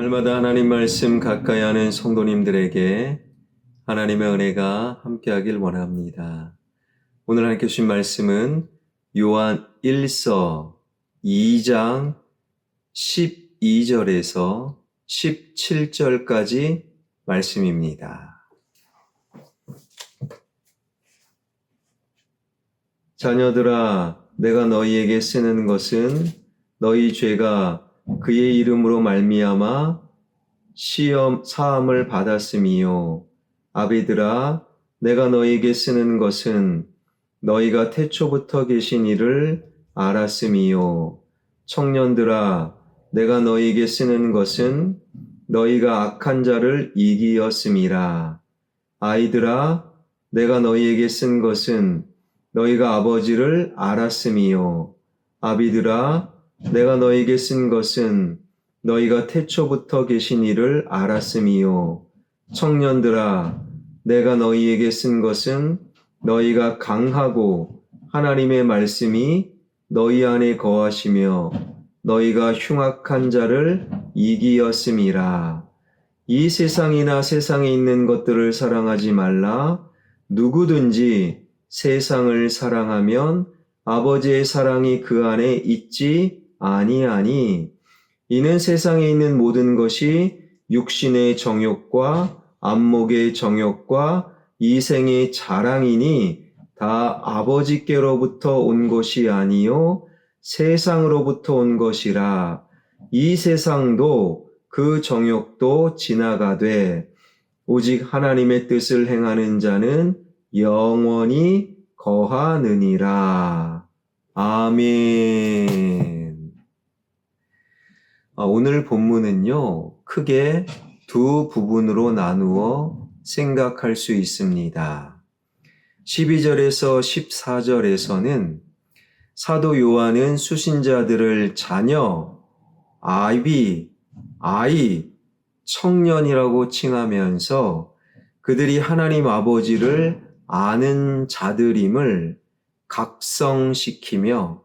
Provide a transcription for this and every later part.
날마다 하나님 말씀 가까이 하는 성도님들에게 하나님의 은혜가 함께하길 원합니다. 오늘 하나님께 주신 말씀은 요한 1서 2장 12절에서 17절까지 말씀입니다. 자녀들아, 내가 너희에게 쓰는 것은 너희 죄가 그의 이름으로 말미암아 시험 사함을 받았음이요. 아비들아, 내가 너희에게 쓰는 것은 너희가 태초부터 계신 이를 알았음이요. 청년들아, 내가 너희에게 쓰는 것은 너희가 악한 자를 이기었음이라. 아이들아, 내가 너희에게 쓴 것은 너희가 아버지를 알았음이요. 아비들아, 내가 너희에게 쓴 것은 너희가 태초부터 계신 이를 알았음이요. 청년들아, 내가 너희에게 쓴 것은 너희가 강하고 하나님의 말씀이 너희 안에 거하시며 너희가 흉악한 자를 이기었음이라. 이 세상이나 세상에 있는 것들을 사랑하지 말라. 누구든지 세상을 사랑하면 아버지의 사랑이 그 안에 있지 아니하니. 이는 세상에 있는 모든 것이 육신의 정욕과 안목의 정욕과 이생의 자랑이니 다 아버지께로부터 온 것이 아니요 세상으로부터 온 것이라. 이 세상도 그 정욕도 지나가되 오직 하나님의 뜻을 행하는 자는 영원히 거하느니라. 아멘. 오늘 본문은요, 크게 두 부분으로 나누어 생각할 수 있습니다. 12절에서 14절에서는 사도 요한은 수신자들을 자녀, 아이, 청년이라고 칭하면서 그들이 하나님 아버지를 아는 자들임을 각성시키며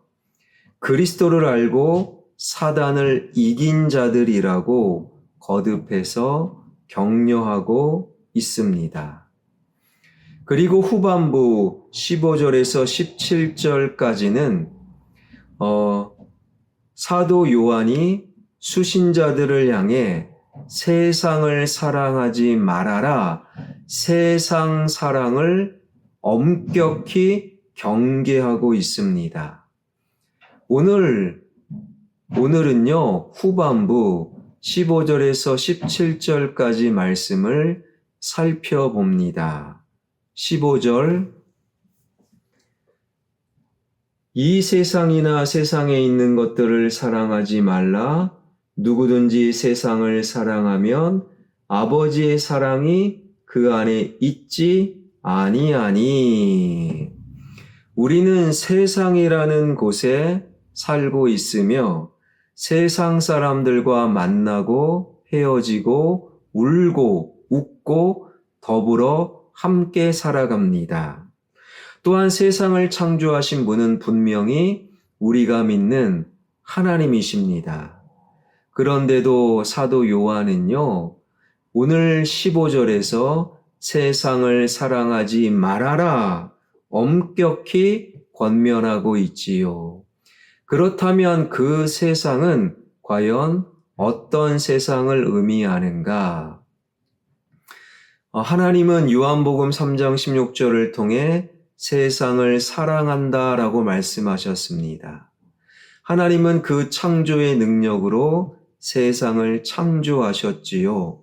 그리스도를 알고 사단을 이긴 자들이라고 거듭해서 격려하고 있습니다. 그리고 후반부 15절에서 17절까지는 사도 요한이 수신자들을 향해 세상을 사랑하지 말아라, 세상 사랑을 엄격히 경계하고 있습니다. 오늘은요, 후반부 15절에서 17절까지 말씀을 살펴봅니다. 15절, 이 세상이나 세상에 있는 것들을 사랑하지 말라. 누구든지 세상을 사랑하면 아버지의 사랑이 그 안에 있지 아니하니. 우리는 세상이라는 곳에 살고 있으며 세상 사람들과 만나고 헤어지고 울고 웃고 더불어 함께 살아갑니다. 또한 세상을 창조하신 분은 분명히 우리가 믿는 하나님이십니다. 그런데도 사도 요한은요, 오늘 15절에서 세상을 사랑하지 말아라 엄격히 권면하고 있지요. 그렇다면 그 세상은 과연 어떤 세상을 의미하는가? 하나님은 요한복음 3장 16절을 통해 세상을 사랑한다라고 말씀하셨습니다. 하나님은 그 창조의 능력으로 세상을 창조하셨지요.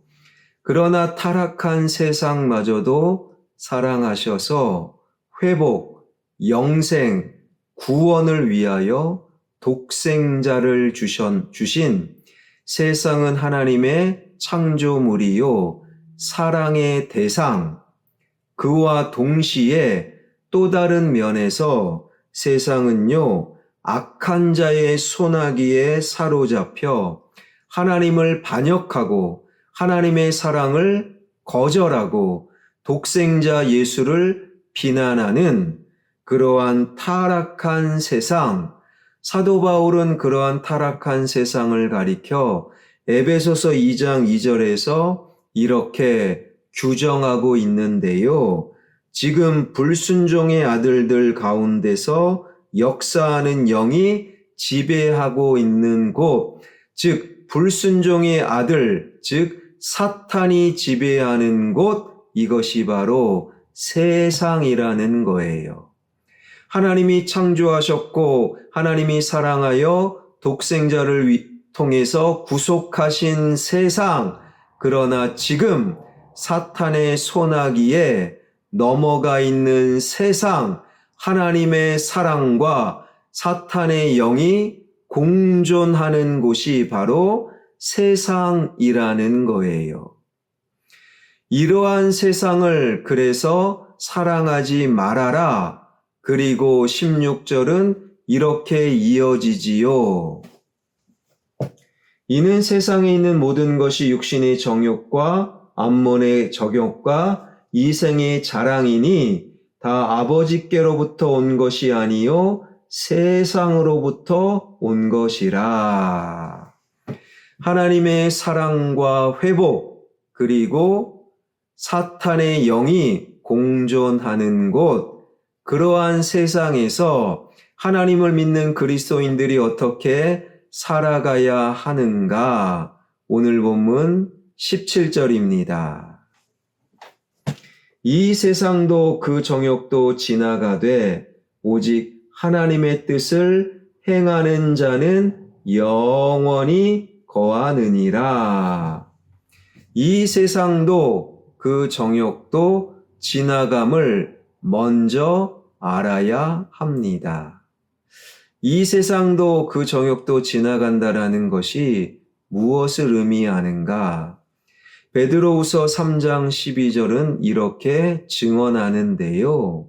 그러나 타락한 세상마저도 사랑하셔서 회복, 영생, 구원을 위하여 독생자를 주신 세상은 하나님의 창조물이요 사랑의 대상, 그와 동시에 또 다른 면에서 세상은요 악한 자의 소나기에 사로잡혀 하나님을 반역하고 하나님의 사랑을 거절하고 독생자 예수를 비난하는 그러한 타락한 세상, 사도 바울은 그러한 타락한 세상을 가리켜 에베소서 2장 2절에서 이렇게 규정하고 있는데요. 지금 불순종의 아들들 가운데서 역사하는 영이 지배하고 있는 곳, 즉 불순종의 아들, 즉 사탄이 지배하는 곳, 이것이 바로 세상이라는 거예요. 하나님이 창조하셨고 하나님이 사랑하여 독생자를 통해서 구속하신 세상, 그러나 지금 사탄의 손아귀에 넘어가 있는 세상, 하나님의 사랑과 사탄의 영이 공존하는 곳이 바로 세상이라는 거예요. 이러한 세상을 그래서 사랑하지 말아라. 그리고 16절은 이렇게 이어지지요. 이는 세상에 있는 모든 것이 육신의 정욕과 암몬의 정욕과 이생의 자랑이니 다 아버지께로부터 온 것이 아니요 세상으로부터 온 것이라. 하나님의 사랑과 회복, 그리고 사탄의 영이 공존하는 곳, 그러한 세상에서 하나님을 믿는 그리스도인들이 어떻게 살아가야 하는가? 오늘 본문 17절입니다. 이 세상도 그 정욕도 지나가되 오직 하나님의 뜻을 행하는 자는 영원히 거하느니라. 이 세상도 그 정욕도 지나감을 먼저 알아야 합니다. 이 세상도 그 정욕도 지나간다라는 것이 무엇을 의미하는가? 베드로후서 3장 12절은 이렇게 증언하는데요.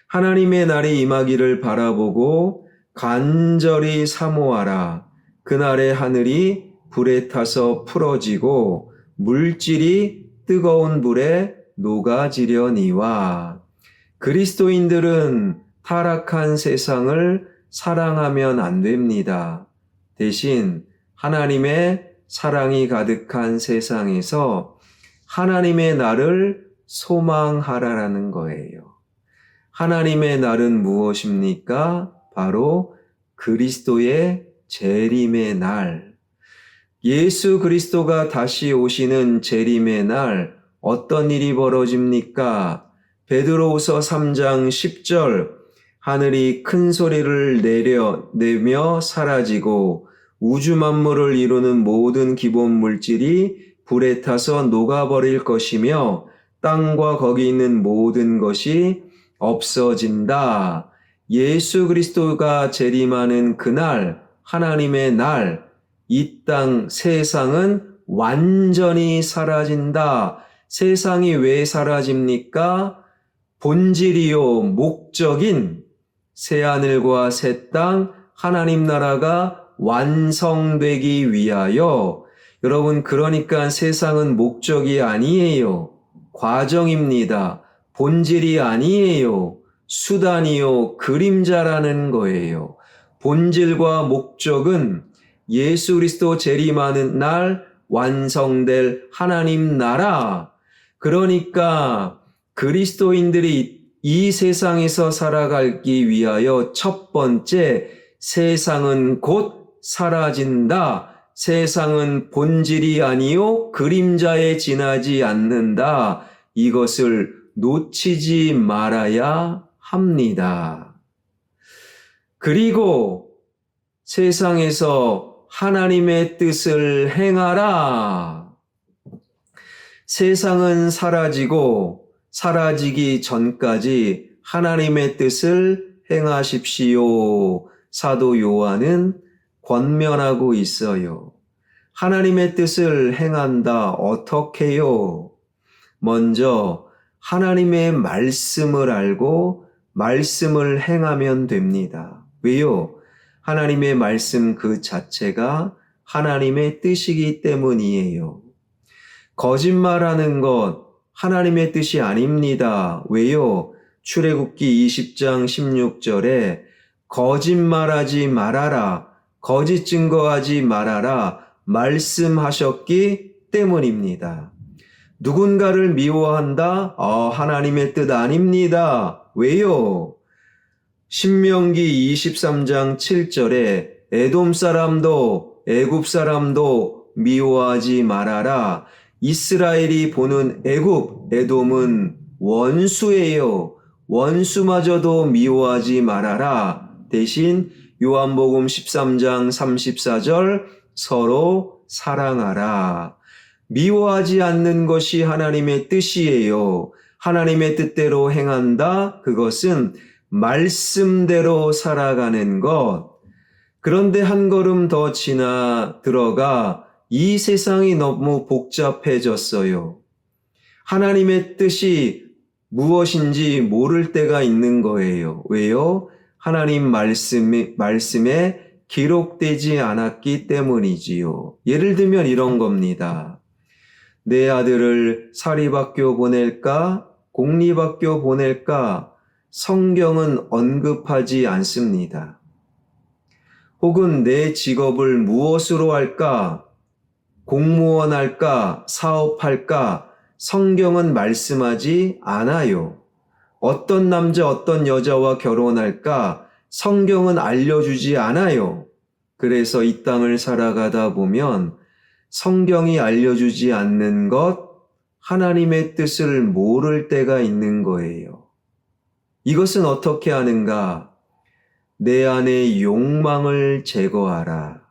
하나님의 날이 임하기를 바라보고 간절히 사모하라. 그날의 하늘이 불에 타서 풀어지고 물질이 뜨거운 불에 녹아지려니와. 그리스도인들은 타락한 세상을 사랑하면 안 됩니다. 대신 하나님의 사랑이 가득한 세상에서 하나님의 날을 소망하라라는 거예요. 하나님의 날은 무엇입니까? 바로 그리스도의 재림의 날. 예수 그리스도가 다시 오시는 재림의 날, 어떤 일이 벌어집니까? 베드로후서 3장 10절, 하늘이 큰 소리를 내며 사라지고 우주 만물을 이루는 모든 기본 물질이 불에 타서 녹아버릴 것이며 땅과 거기 있는 모든 것이 없어진다. 예수 그리스도가 재림하는 그날, 하나님의 날, 이 땅 세상은 완전히 사라진다. 세상이 왜 사라집니까? 본질이요 목적인 새하늘과 새 땅, 하나님 나라가 완성되기 위하여. 여러분, 그러니까 세상은 목적이 아니에요. 과정입니다. 본질이 아니에요. 수단이요 그림자라는 거예요. 본질과 목적은 예수 그리스도 재림하는 날 완성될 하나님 나라. 그러니까 그리스도인들이 이 세상에서 살아가기 위하여 첫 번째, 세상은 곧 사라진다. 세상은 본질이 아니요 그림자에 지나지 않는다. 이것을 놓치지 말아야 합니다. 그리고 세상에서 하나님의 뜻을 행하라. 세상은 사라지고 사라지기 전까지 하나님의 뜻을 행하십시오. 사도 요한은 권면하고 있어요. 하나님의 뜻을 행한다. 어떻게요? 먼저 하나님의 말씀을 알고 말씀을 행하면 됩니다. 왜요? 하나님의 말씀 그 자체가 하나님의 뜻이기 때문이에요. 거짓말하는 것 하나님의 뜻이 아닙니다. 왜요? 출애굽기 20장 16절에 거짓말하지 말아라. 거짓 증거하지 말아라. 말씀하셨기 때문입니다. 누군가를 미워한다? 하나님의 뜻 아닙니다. 왜요? 신명기 23장 7절에 에돔 사람도 애굽 사람도 미워하지 말아라. 이스라엘이 보는 애굽, 에돔은 원수예요. 원수마저도 미워하지 말아라. 대신 요한복음 13장 34절 서로 사랑하라. 미워하지 않는 것이 하나님의 뜻이에요. 하나님의 뜻대로 행한다. 그것은 말씀대로 살아가는 것. 그런데 한 걸음 더 지나 들어가 이 세상이 너무 복잡해졌어요. 하나님의 뜻이 무엇인지 모를 때가 있는 거예요. 왜요? 하나님 말씀에 기록되지 않았기 때문이지요. 예를 들면 이런 겁니다. 내 아들을 사립학교 보낼까? 공립학교 보낼까? 성경은 언급하지 않습니다. 혹은 내 직업을 무엇으로 할까? 공무원 할까? 사업할까? 성경은 말씀하지 않아요. 어떤 남자, 어떤 여자와 결혼할까? 성경은 알려주지 않아요. 그래서 이 땅을 살아가다 보면 성경이 알려주지 않는 것, 하나님의 뜻을 모를 때가 있는 거예요. 이것은 어떻게 하는가? 내 안의 욕망을 제거하라.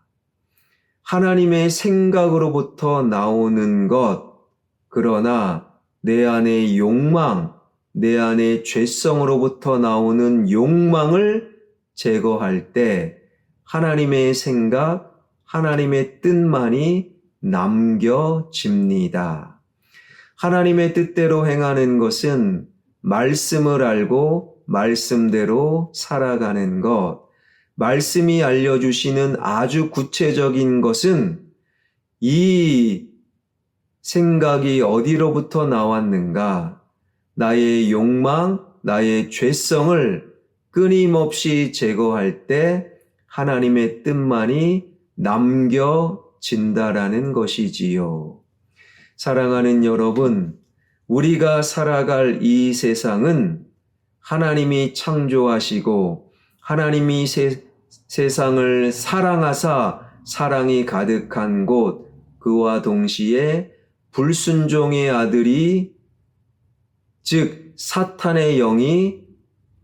하나님의 생각으로부터 나오는 것, 그러나 내 안의 욕망, 내 안의 죄성으로부터 나오는 욕망을 제거할 때 하나님의 생각, 하나님의 뜻만이 남겨집니다. 하나님의 뜻대로 행하는 것은 말씀을 알고 말씀대로 살아가는 것, 말씀이 알려주시는 아주 구체적인 것은 이 생각이 어디로부터 나왔는가? 나의 욕망, 나의 죄성을 끊임없이 제거할 때 하나님의 뜻만이 남겨진다라는 것이지요. 사랑하는 여러분, 우리가 살아갈 이 세상은 하나님이 창조하시고 하나님이 세상을 사랑하사 사랑이 가득한 곳, 그와 동시에 불순종의 아들이 즉 사탄의 영이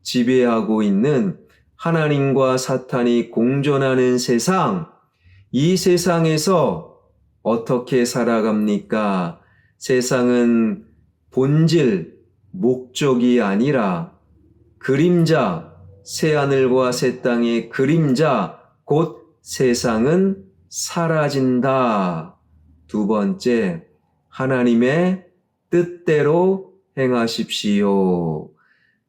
지배하고 있는 하나님과 사탄이 공존하는 세상, 이 세상에서 어떻게 살아갑니까? 세상은 본질, 목적이 아니라 그림자, 새하늘과 새 땅의 그림자, 곧 세상은 사라진다. 두 번째, 하나님의 뜻대로 행하십시오.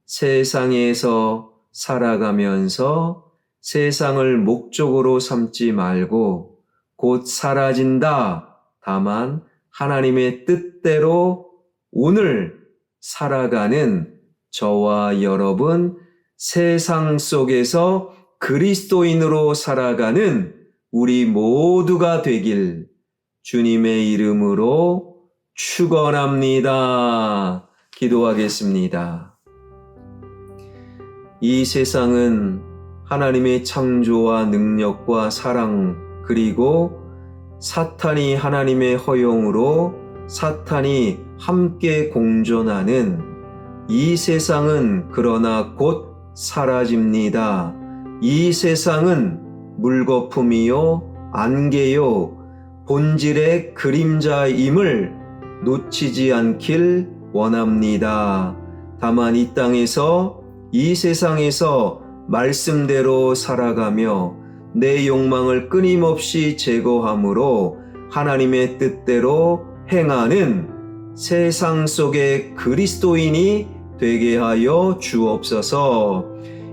세상에서 살아가면서 세상을 목적으로 삼지 말고 곧 사라진다. 다만 하나님의 뜻대로 오늘 살아가는 저와 여러분, 세상 속에서 그리스도인으로 살아가는 우리 모두가 되길 주님의 이름으로 축원합니다. 기도하겠습니다. 이 세상은 하나님의 창조와 능력과 사랑, 그리고 사탄이 하나님의 허용으로 사탄이 함께 공존하는 이 세상은 그러나 곧 사라집니다. 이 세상은 물거품이요, 안개요, 본질의 그림자임을 놓치지 않길 원합니다. 다만 이 땅에서, 이 세상에서 말씀대로 살아가며 내 욕망을 끊임없이 제거함으로 하나님의 뜻대로 행하는 세상 속의 그리스도인이 되게 하여 주옵소서.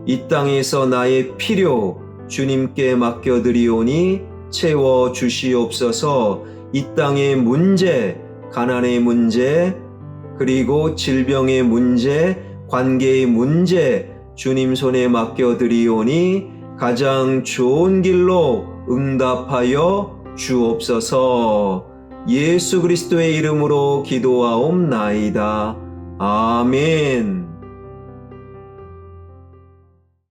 이 땅에서 나의 필요 주님께 맡겨드리오니 채워 주시옵소서. 이 땅의 문제, 가난의 문제, 그리고 질병의 문제, 관계의 문제 주님 손에 맡겨드리오니 가장 좋은 길로 응답하여 주옵소서. 예수 그리스도의 이름으로 기도하옵나이다. 아멘.